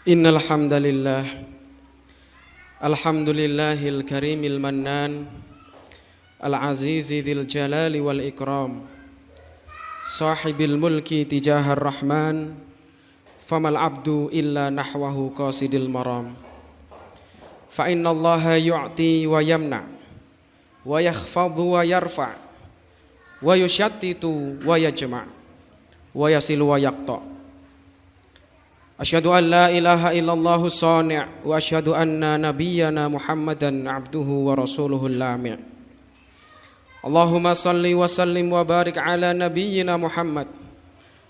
Innal hamdalillah alhamdulillahil karimil mannan al-azizi dzil jalali wal ikram sahibil mulki tijahar rahman famal abdu illa nahwahu qasidil maram fa innallaha yu'ti wa yamna wa yakhfadhu wa yarfa wa yushattitu wa yajma' wa yasilu wa yaqta'. Asyhadu an la ilaha illallahu shani' wa asyhadu anna nabiyyana Muhammadan abduhu wa rasuluhul lami'. Allahumma salli wa sallim wa barik ala nabiyyina Muhammad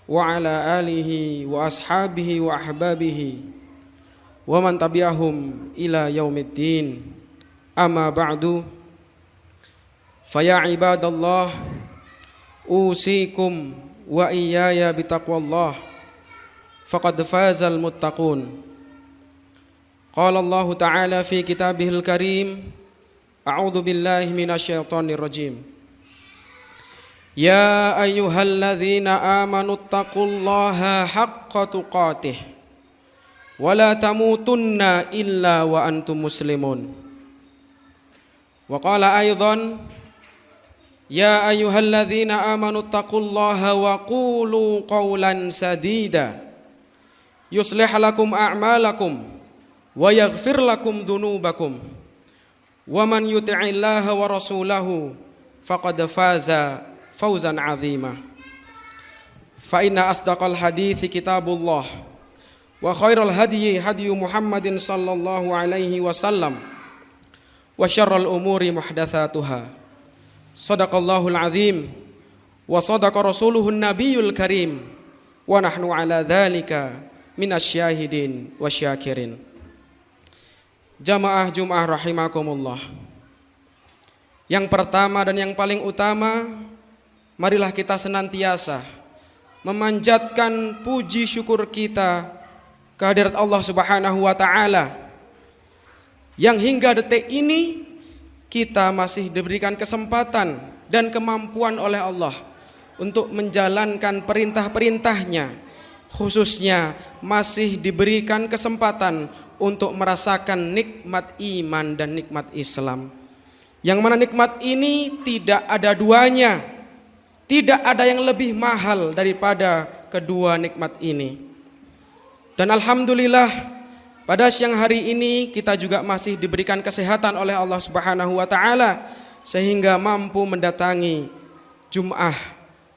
wa ala alihi wa ashabihi wa ahbabihi wa man tabi'ahum ila yaumiddin. Amma ba'du, faya ibadallah usikum wa iyaya bitaqwallah faqad fazal muttaqun. Qala Allah Ta'ala fi kitabihil karim, a'udzu billahi minasyaitonir rajim. Ya ayyuhalladzina amanu taqullaha haqqa tuqatih wa la tamutunna illa wa antum muslimun. Wa qala aidan, ya ayyuhalladzina amanu taqullaha wa qulu qawlan sadida yuslih lakum a'malakum wa yaghfir lakum dhunubakum wa man yuti'illaha wa rasulahu faqad faza fawzan 'azima. Fa inna asdaqal hadithi kitabullah wa khairal hadyi hadyu Muhammadin sallallahu alaihi wasallam wa syarrul umuri muhdatsatuha. Shadaqallahul azim wa sadaqa rasuluhun nabiyul karim wa nahnu ala dzalika minasyahidin wasyakirin. Jamaah Jumat rahimakumullah. Yang pertama dan yang paling utama, marilah kita senantiasa memanjatkan puji syukur kita kehadirat Allah Subhanahu wa taala yang hingga detik ini kita masih diberikan kesempatan dan kemampuan oleh Allah untuk menjalankan perintah-perintahnya. Khususnya masih diberikan kesempatan untuk merasakan nikmat iman dan nikmat Islam, yang mana nikmat ini tidak ada duanya, tidak ada yang lebih mahal daripada kedua nikmat ini. Dan alhamdulillah pada siang hari ini kita juga masih diberikan kesehatan oleh Allah Subhanahu wa taala sehingga mampu mendatangi Jum'ah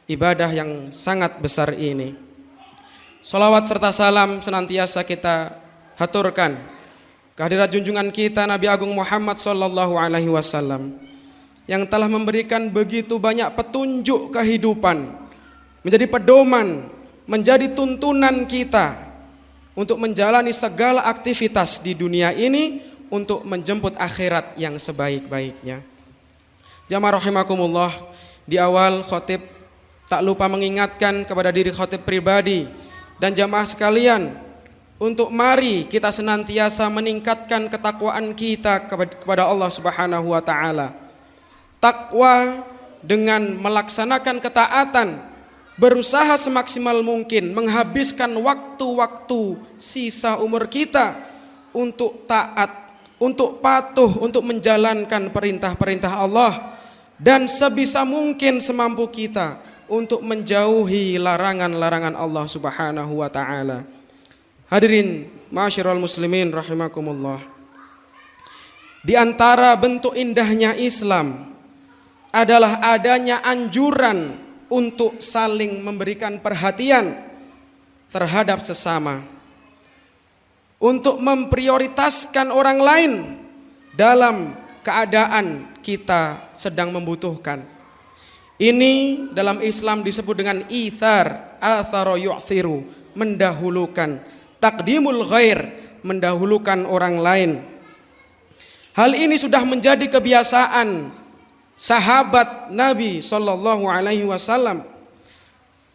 ibadah yang sangat besar ini. Salawat serta salam senantiasa kita haturkan kehadirat junjungan kita Nabi Agung Muhammad sallallahu alaihi wasallam yang telah memberikan begitu banyak petunjuk kehidupan, menjadi pedoman, menjadi tuntunan kita untuk menjalani segala aktivitas di dunia ini untuk menjemput akhirat yang sebaik-baiknya. Jamaah rahimakumullah, di awal khatib tak lupa mengingatkan kepada diri khatib pribadi dan jamaah sekalian untuk mari kita senantiasa meningkatkan ketakwaan kita kepada Allah Subhanahu wa taala. Takwa dengan melaksanakan ketaatan, berusaha semaksimal mungkin menghabiskan waktu-waktu sisa umur kita untuk taat, untuk patuh, untuk menjalankan perintah-perintah Allah, dan sebisa mungkin semampu kita untuk menjauhi larangan-larangan Allah Subhanahu wa taala. Hadirin ma'asyiral muslimin rahimakumullah. Di antara bentuk indahnya Islam adalah adanya anjuran untuk saling memberikan perhatian terhadap sesama, untuk memprioritaskan orang lain dalam keadaan kita sedang membutuhkan. Ini dalam Islam disebut dengan ithar, athara yu'thiru, mendahulukan, taqdimul ghair, mendahulukan orang lain. Hal ini sudah menjadi kebiasaan sahabat Nabi sallallahu alaihi wasallam.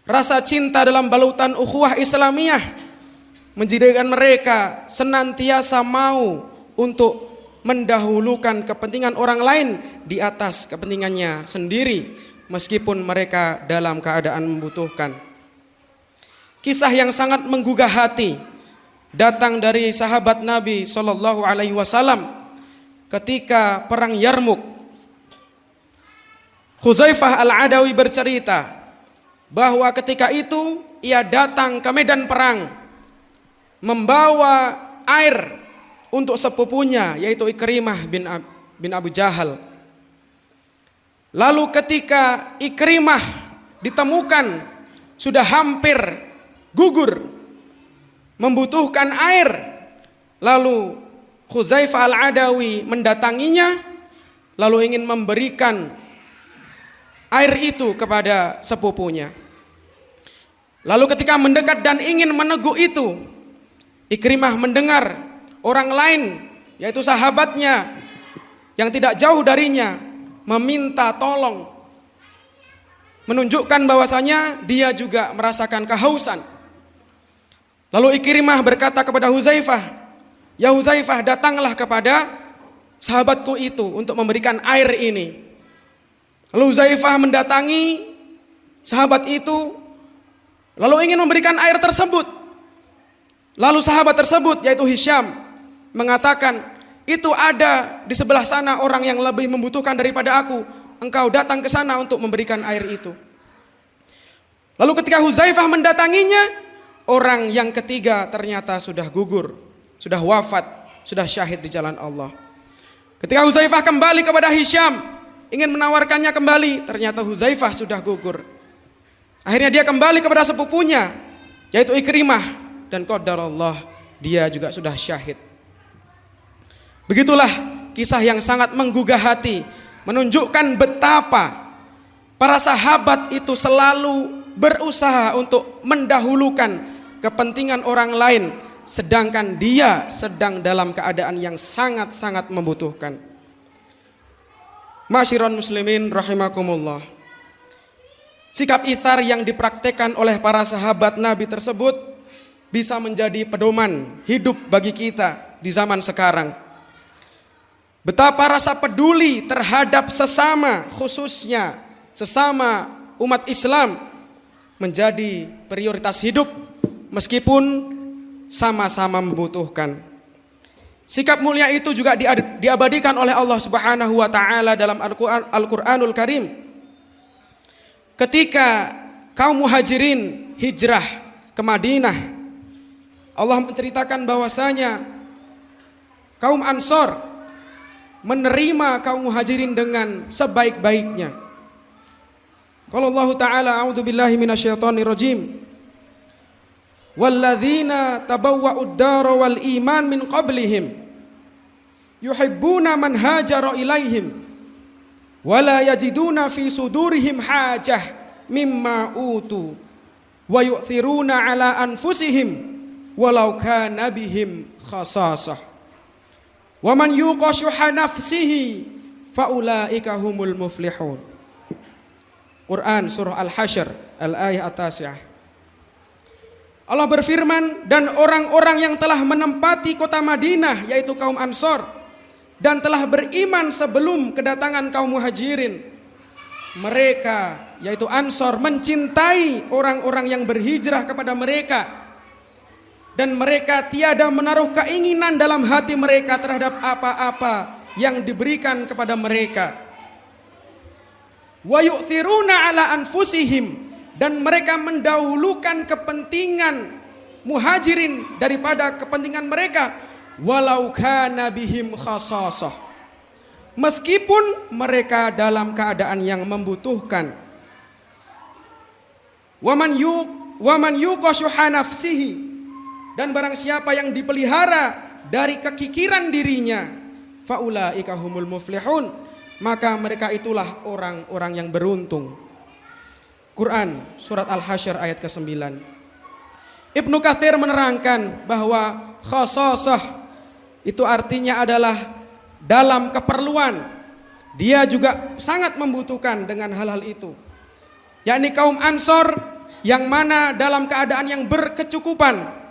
Rasa cinta dalam balutan ukhuwah Islamiyah menjadikan mereka senantiasa mau untuk mendahulukan kepentingan orang lain di atas kepentingannya sendiri, meskipun mereka dalam keadaan membutuhkan. Kisah yang sangat menggugah hati datang dari sahabat Nabi Shallallahu Alaihi Wasallam ketika perang Yarmuk. Hudzaifah Al-Adawi bercerita bahwa ketika itu ia datang ke medan perang membawa air untuk sepupunya, yaitu Ikrimah bin Abu Jahal. Lalu ketika Ikrimah ditemukan sudah hampir gugur, membutuhkan air, lalu Hudzaifah Al-Adawi mendatanginya, lalu ingin memberikan air itu kepada sepupunya. Lalu ketika mendekat dan ingin meneguh itu, Ikrimah mendengar orang lain, yaitu sahabatnya yang tidak jauh darinya, meminta tolong, menunjukkan bahwasanya dia juga merasakan kehausan. Lalu Ikrimah berkata kepada Hudzaifah, "Ya Hudzaifah, datanglah kepada sahabatku itu untuk memberikan air ini." Lalu Hudzaifah mendatangi sahabat itu, lalu ingin memberikan air tersebut. Lalu sahabat tersebut, yaitu Hisham, mengatakan, "Itu ada di sebelah sana orang yang lebih membutuhkan daripada aku. Engkau datang ke sana untuk memberikan air itu." Lalu ketika Hudzaifah mendatanginya, orang yang ketiga ternyata sudah gugur, sudah wafat, sudah syahid di jalan Allah. Ketika Hudzaifah kembali kepada Hisham, ingin menawarkannya kembali, ternyata Hudzaifah sudah gugur. Akhirnya dia kembali kepada sepupunya, yaitu Ikrimah, dan qadarullah dia juga sudah syahid. Begitulah kisah yang sangat menggugah hati, menunjukkan betapa para sahabat itu selalu berusaha untuk mendahulukan kepentingan orang lain, sedangkan dia sedang dalam keadaan yang sangat-sangat membutuhkan. Masyiron muslimin rahimakumullah. Sikap itsar yang dipraktekkan oleh para sahabat Nabi tersebut bisa menjadi pedoman hidup bagi kita di zaman sekarang. Betapa rasa peduli terhadap sesama, khususnya sesama umat Islam, menjadi prioritas hidup meskipun sama-sama membutuhkan. Sikap mulia itu juga diabadikan oleh Allah Subhanahu wa taala dalam Al-Qur'anul Karim. Ketika kaum Muhajirin hijrah ke Madinah, Allah menceritakan bahwasanya kaum Ansor menerima kaum Muhajirin dengan sebaik-baiknya. Qala Allah Ta'ala, a'udzu billahi minasyaitonir rajim. Walladzina tabawwa'ud dara wal iman min qablihim yuhibbuna man hajara ilaihim wala yajiduna fi sudurihim hajah mimma utu wa yu'thiruna ala anfusihim walau kana bihim khasasah wa man yuqa syuha nafsihi faulaika humul muflihun. Quran surah Al-Hasyr al-ayah at-tasi'ah. Allah berfirman, dan orang-orang yang telah menempati kota Madinah, yaitu kaum Ansor, dan telah beriman sebelum kedatangan kaum Muhajirin, mereka, yaitu Ansor, mencintai orang-orang yang berhijrah kepada mereka, dan mereka tiada menaruh keinginan dalam hati mereka terhadap apa-apa yang diberikan kepada mereka. Wa yu'thiruna ala anfusihim, dan mereka mendahulukan kepentingan Muhajirin daripada kepentingan mereka, walau kana bihim khasasah, meskipun mereka dalam keadaan yang membutuhkan. Waman yuqa syuha nafsihi, dan barang siapa yang dipelihara dari kekikiran dirinya, faulaika humul muflihun, maka mereka itulah orang-orang yang beruntung. Quran surat Al-Hasyr ayat ke-9. Ibnu Katsir menerangkan bahwa khasasah itu artinya adalah dalam keperluan. Dia juga sangat membutuhkan dengan hal-hal itu, yakni kaum Ansor yang mana dalam keadaan yang berkecukupan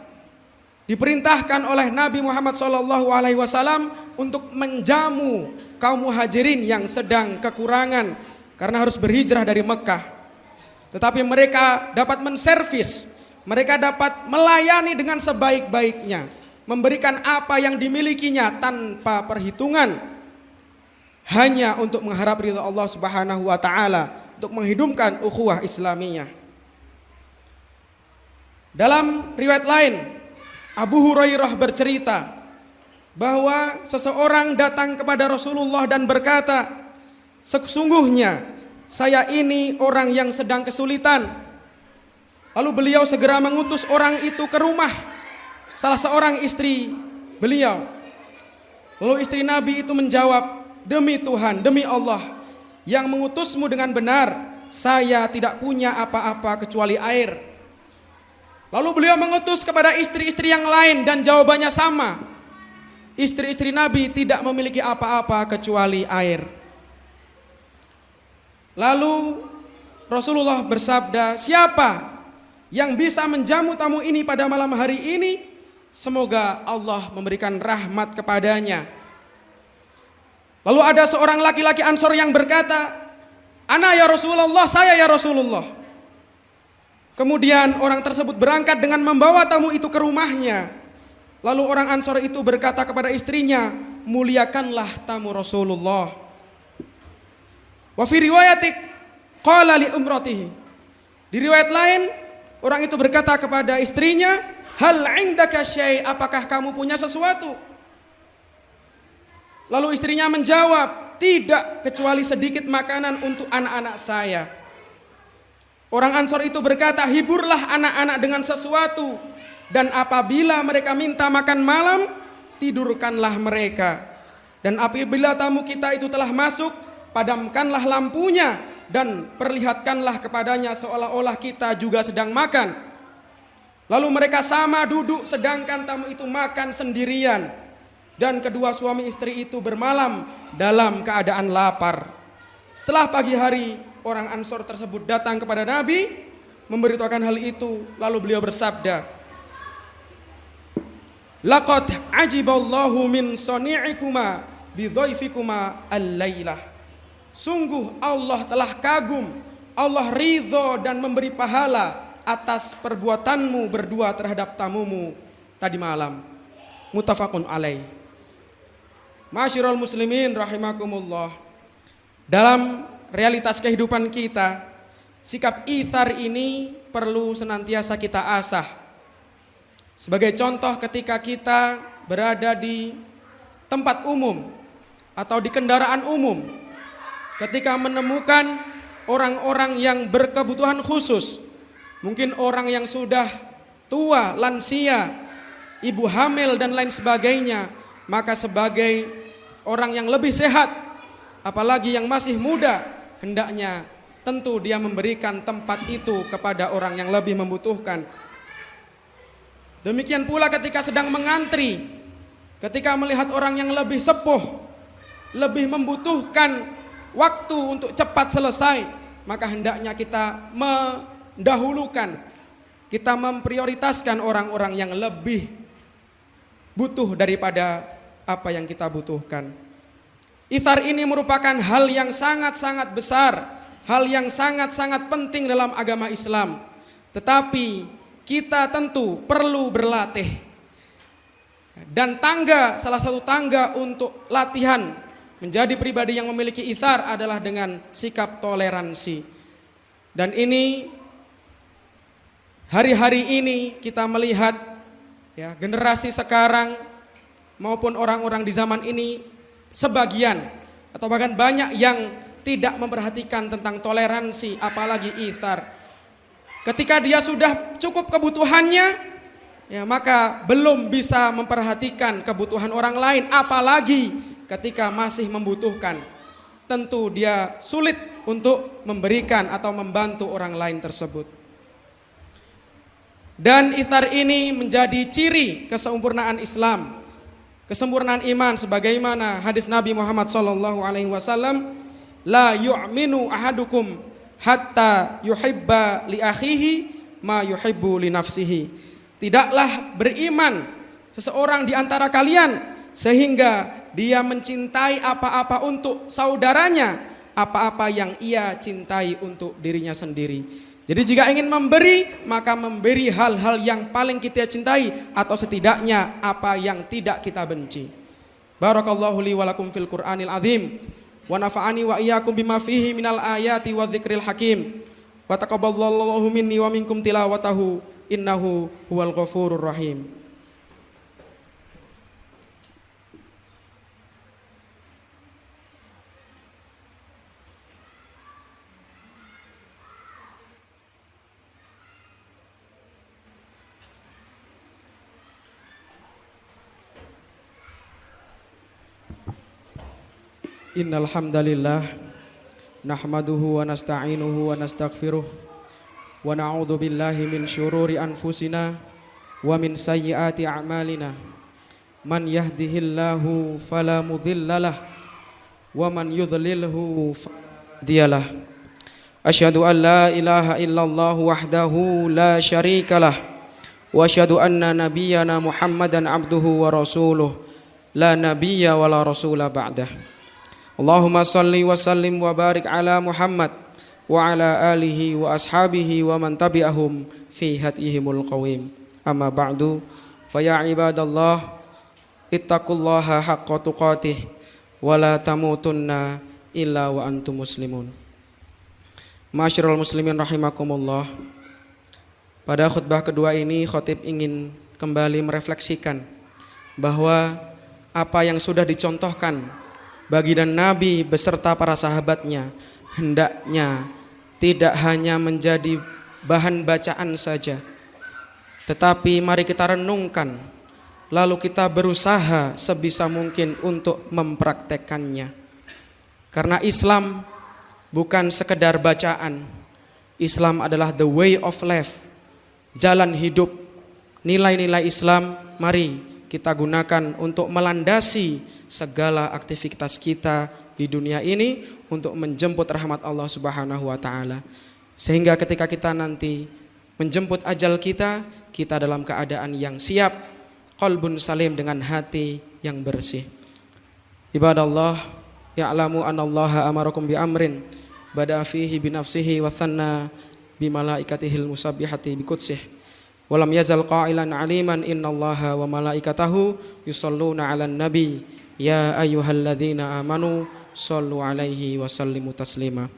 diperintahkan oleh Nabi Muhammad SAW untuk menjamu kaum Muhajirin yang sedang kekurangan karena harus berhijrah dari Mekah. Tetapi mereka dapat menservis, mereka dapat melayani dengan sebaik-baiknya, memberikan apa yang dimilikinya tanpa perhitungan, hanya untuk mengharap ridha Allah Subhanahu wa taala, untuk menghidupkan ukhuwah Islamiyah. Dalam riwayat lain, Abu Hurairah bercerita bahwa seseorang datang kepada Rasulullah dan berkata, "Sesungguhnya saya ini orang yang sedang kesulitan." Lalu beliau segera mengutus orang itu ke rumah salah seorang istri beliau. Lalu istri Nabi itu menjawab, "Demi Tuhan, demi Allah yang mengutusmu dengan benar, saya tidak punya apa-apa kecuali air." Lalu beliau mengutus kepada istri-istri yang lain dan jawabannya sama. Istri-istri Nabi tidak memiliki apa-apa kecuali air. Lalu Rasulullah bersabda, "Siapa yang bisa menjamu tamu ini pada malam hari ini, semoga Allah memberikan rahmat kepadanya." Lalu ada seorang laki-laki Ansor yang berkata, "Ana ya Rasulullah, saya ya Rasulullah." Kemudian orang tersebut berangkat dengan membawa tamu itu ke rumahnya. Lalu orang Ansor itu berkata kepada istrinya, "Muliakanlah tamu Rasulullah." Wa fi riwayatik qala li umratihi. Di riwayat lain, orang itu berkata kepada istrinya, "Hal indaka syai', apakah kamu punya sesuatu?" Lalu istrinya menjawab, "Tidak, kecuali sedikit makanan untuk anak-anak saya." Orang Ansor itu berkata, "Hiburlah anak-anak dengan sesuatu, dan apabila mereka minta makan malam, tidurkanlah mereka. Dan apabila tamu kita itu telah masuk, padamkanlah lampunya dan perlihatkanlah kepadanya seolah-olah kita juga sedang makan." Lalu mereka sama duduk sedangkan tamu itu makan sendirian, dan kedua suami istri itu bermalam dalam keadaan lapar. Setelah pagi hari, orang Ansor tersebut datang kepada Nabi memberitahukan hal itu. Lalu beliau bersabda, "Laqad ajiballahu min sani'ikuma bidhaifikuma al-lailah." Sungguh Allah telah kagum, Allah ridho dan memberi pahala atas perbuatanmu berdua terhadap tamumu tadi malam. Muttafaqun alaih. Ma'asyiral muslimin rahimakumullah. Dalam realitas kehidupan kita, sikap itsar ini perlu senantiasa kita asah. Sebagai contoh, ketika kita berada di tempat umum atau di kendaraan umum, ketika menemukan orang-orang yang berkebutuhan khusus, mungkin orang yang sudah tua, lansia, ibu hamil dan lain sebagainya, maka sebagai orang yang lebih sehat, apalagi yang masih muda, hendaknya tentu dia memberikan tempat itu kepada orang yang lebih membutuhkan. Demikian pula ketika sedang mengantri, ketika melihat orang yang lebih sepuh, lebih membutuhkan waktu untuk cepat selesai, maka hendaknya kita mendahulukan, kita memprioritaskan orang-orang yang lebih butuh daripada apa yang kita butuhkan. Itsar ini merupakan hal yang sangat-sangat besar, hal yang sangat-sangat penting dalam agama Islam. Tetapi kita tentu perlu berlatih. Dan salah satu tangga untuk latihan menjadi pribadi yang memiliki itsar adalah dengan sikap toleransi. Dan ini hari-hari ini kita melihat ya, generasi sekarang maupun orang-orang di zaman ini sebagian atau bahkan banyak yang tidak memperhatikan tentang toleransi, apalagi itsar. Ketika dia sudah cukup kebutuhannya, ya maka belum bisa memperhatikan kebutuhan orang lain, apalagi ketika masih membutuhkan. Tentu dia sulit untuk memberikan atau membantu orang lain tersebut. Dan itsar ini menjadi ciri kesempurnaan Islam, kesempurnaan iman, sebagaimana hadis Nabi Muhammad SAW, "La yu'minu ahadukum hatta yuhibba li akhihi ma yuhibbu li nafsihi." Tidaklah beriman seseorang di antara kalian sehingga dia mencintai apa-apa untuk saudaranya, apa-apa yang ia cintai untuk dirinya sendiri. Jadi jika ingin memberi, maka memberi hal-hal yang paling kita cintai, atau setidaknya apa yang tidak kita benci. Barakallahu li wa lakum fil Qur'anil azim, wa nafa'ani wa iyyakum bima fihi minal ayati wa dzikril hakim, wa taqabbalallahu minni wa minkum tilawatahu innahu huwal ghafurur rahim. Innal hamdalillah nahmaduhu wa nasta'inuhu wa nastaghfiruh wa na'udzu billahi min syururi anfusina wa min sayyiati a'malina. Man yahdihillahu fala mudhillalah wa man yudhlilhu fala hadiyalah. Asyhadu an la ilaha illallah wahdahu la syarikalah wa asyhadu anna nabiyyana Muhammadan abduhu wa rasuluh la nabiyya wa la rasula ba'dah. Allahumma salli wa sallim wa barik ala Muhammad wa ala alihi wa ashabihi wa man tabi'ahum fi hadihimul qawim. Amma ba'du, fa ya ibadallah ittaqullaha haqqa tuqatih wa la tamutunna illa wa antum muslimun. Ma'asyiral muslimin rahimakumullah. Pada khutbah kedua ini khatib ingin kembali merefleksikan bahwa apa yang sudah dicontohkan baginda Nabi beserta para sahabatnya hendaknya tidak hanya menjadi bahan bacaan saja, tetapi mari kita renungkan, lalu kita berusaha sebisa mungkin untuk mempraktekkannya. Karena Islam bukan sekedar bacaan. Islam adalah the way of life, jalan hidup. Nilai-nilai Islam mari kita gunakan untuk melandasi segala aktivitas kita di dunia ini untuk menjemput rahmat Allah Subhanahu wa taala. Sehingga ketika kita nanti menjemput ajal kita, kita dalam keadaan yang siap, qalbun salim, dengan hati yang bersih. Ibadallah, ya'lamu anallaha amarakum bi amrin bada fihi bi nafsihi wa thanna bi malaikatihil musabbihati bi qudsih. Walam yazal qailan aliman innallaha wa malaikatahu yusalluna 'alan nabi ya ayyuhalladzina amanu sallu 'alaihi wa sallimu taslima.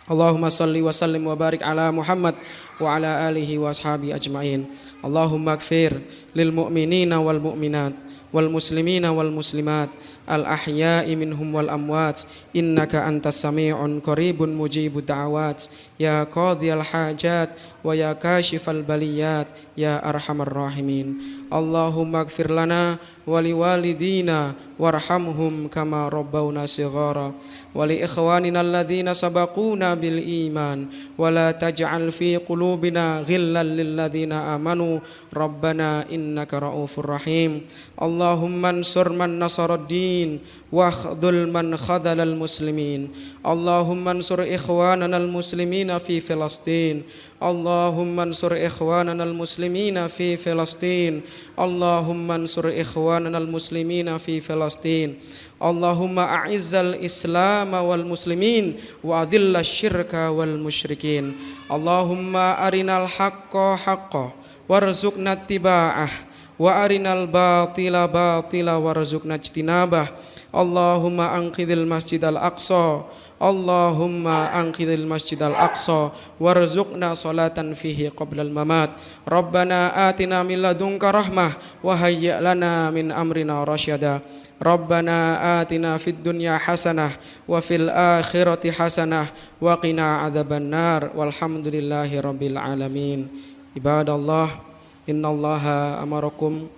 Allahumma salli wa sallim wa barik ala Muhammad wa ala alihi wa ashabi ajmain. Allahumma ighfir lil mu'minina wal mu'minat wal muslimina wal muslimat al ahya'i minhum wal amwat innaka antas sami'un qaribun mujibud da'awat ya qadhiyal hajat wa ya kashifal baliyat ya arhamar rahimin. Allahumma ighfir lana wa liwalidina warhamhum kama rabbawna shighara wa li ikhwanina alladhina sabaquna bil iman wa la taj'al fi qulubina ghillan lil ladzina amanu rabbana innaka raufur rahim. Allahumma ansur man nasaraddin wakhdhul man khadhalal muslimin. Allahumma ansur ikhwanana al muslimina fi Filastin. Allahumma ansur ikhwanana al muslimina fi Filastin. Allahumma ansur ikhwanana al muslimina fi Filastin. Allahumma a'izzal islam wal muslimin wa adillash syirka wal musyrikin. Allahumma arinal haqqa haqqa warzuqna ittiba'ah wa arinal batila batila warzuqna ijtinabah. Allahumma anqidhil masjidal aqsa. Allahumma anqidhil masjidal aqsa warzuqna salatan fihi qablal mamat. Rabbana atina min ladunka rahmah wa hayyi' lana min amrina rasyada. Rabbana atina fid dunya hasanah wa fil akhirati hasanah wa qina adzabannar walhamdulillahi rabbil alamin. Ibadallah, innallaha amarakum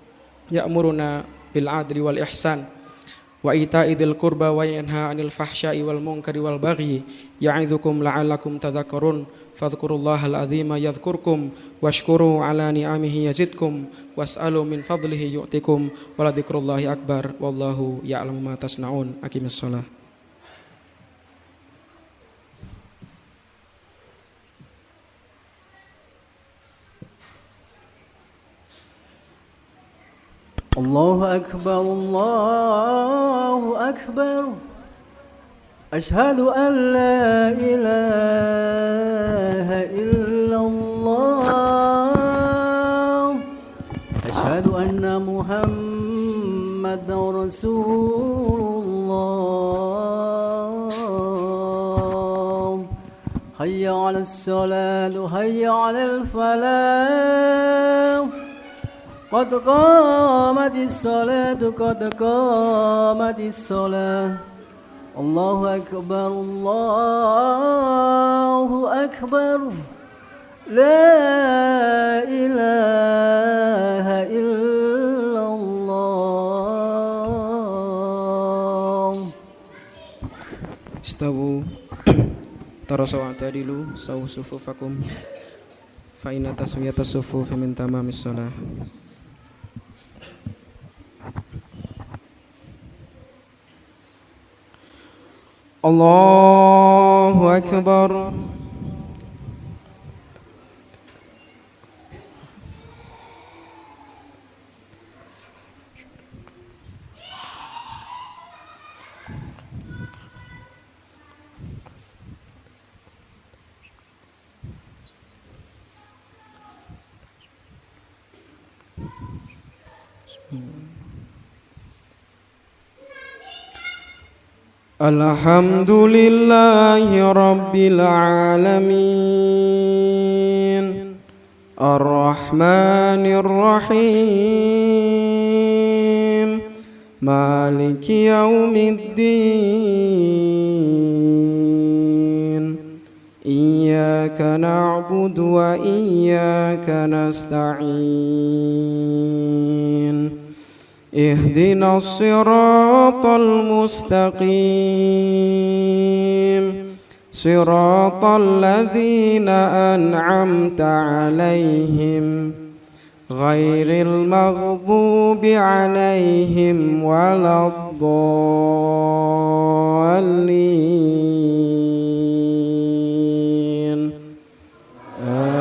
ya'muruna bil adli wal ihsan wa ita'i dzil qurba wa yanha 'anil fahsya'i wal munkari wal baghi ya'idzukum la'allakum tadhakkarun. Fadhkurullahal azima yadhkurkum washkuru 'ala ni'amihi yazidkum was'alu min fadlihi yu'tikum wa la dzikrullahi akbar wallahu ya'lamu ma tasna'un. Aqimis shalah. Allahu akbar, Allahu akbar. Ashhadu an la ilaha illa محمد رسول الله حي على الصلاة حي على الفلاح قد قامت الصلاة قد قامت الصلاة الله أكبر الله أكبر لا إله إلا الله استووا ترصوا واعتدلوا سووا صفوفكم فإن تسوية الصفوف من تمام الصلاة. الله أكبر. الحمد لله رب العالمين الرحمن الرحيم مالك يوم الدين إياك نعبد وإياك نستعين اهدنا الصراط المستقيم صراط الذين أنعمت عليهم غير المغضوب عليهم ولا الضالين آمين.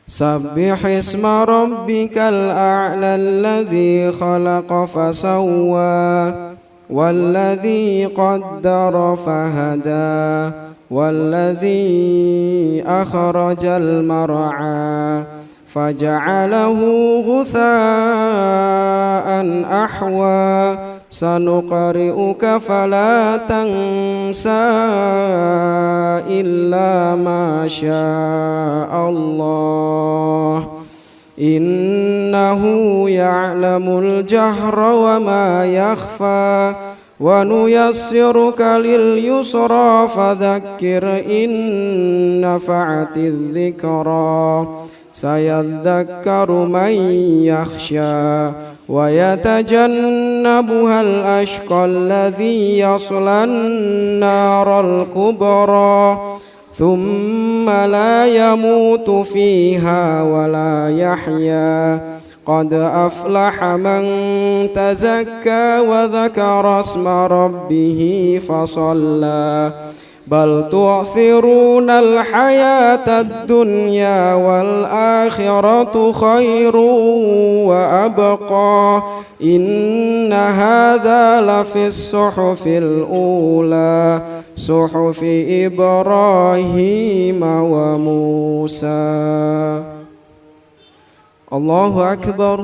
سبح اسم ربك الأعلى الذي خلق فسوى والذي قدر فهدى والذي أخرج المرعى فجعله غثاء أحوى سنقرئك فلا تنسى إلا ما شاء الله إنه يعلم الجهر وما يخفى ونيسرك لليسرى فذكر إن نفعت الذكرى سيذكر من يخشى ويتجنبها الأشقى الذي يصلى النار الكبرى ثم لا يموت فيها ولا يحيا قد أفلح من تزكى وذكر اسم ربه فصلى بل تؤثرون الحياة الدنيا والآخرة خير وأبقى إن هذا لفي الصحف الأولى صحف إبراهيم وموسى. الله أكبر.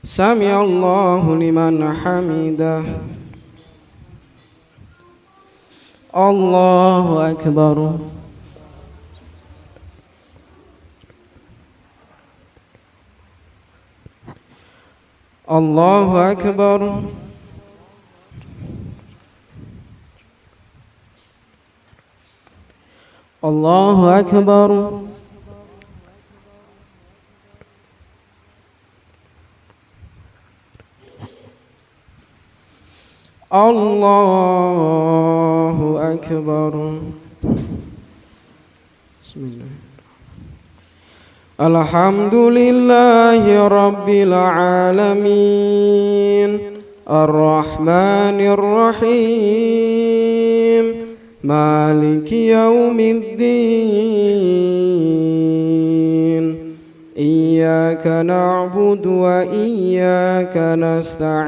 سمع الله لمن حمده. الله أكبر. الله أكبر. الله أكبر. الله أكبر. بسم الله. الحمد لله رب العالمين الرحمن الرحيم مالك يوم الدين إياك نعبد وإياك نستعين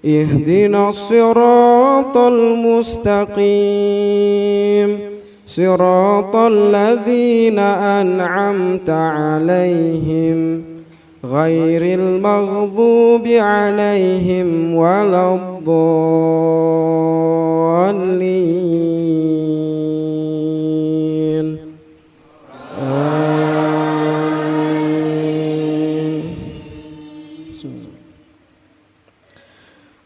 اهدنا الصراط المستقيم صراط الذين أنعمت عليهم غير المغضوب عليهم ولا الضالين آمين.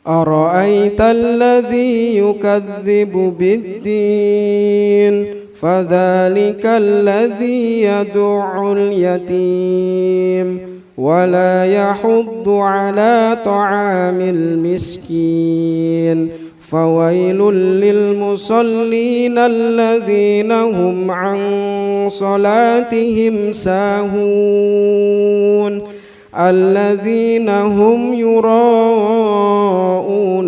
أرأيت الذي يكذب بالدين فذلك الذي يدع اليتيم ولا يحض على طعام المسكين فويل للمصلين الذين هم عن صلاتهم ساهون الذين هم يراءون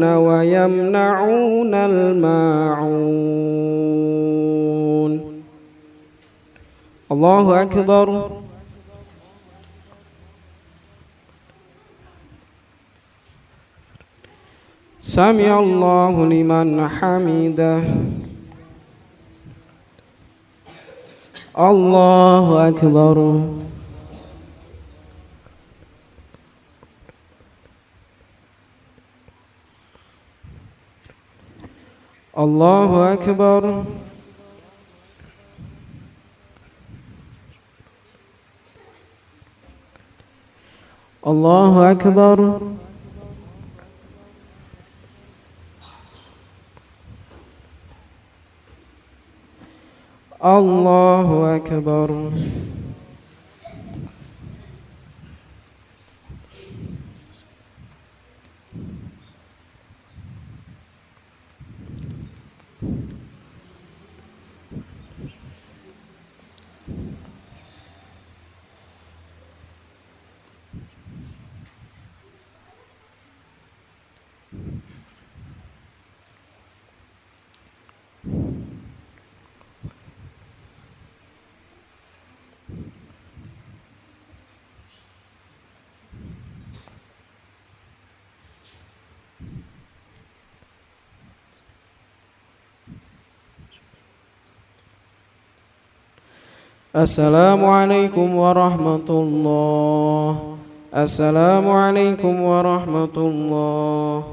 ويمنعون الماعون. الله أكبر. سمع الله لمن حمده. الله أكبر. الله أكبر. الله أكبر. الله أكبر. Assalamualaikum warahmatullahi. Assalamualaikum warahmatullahi.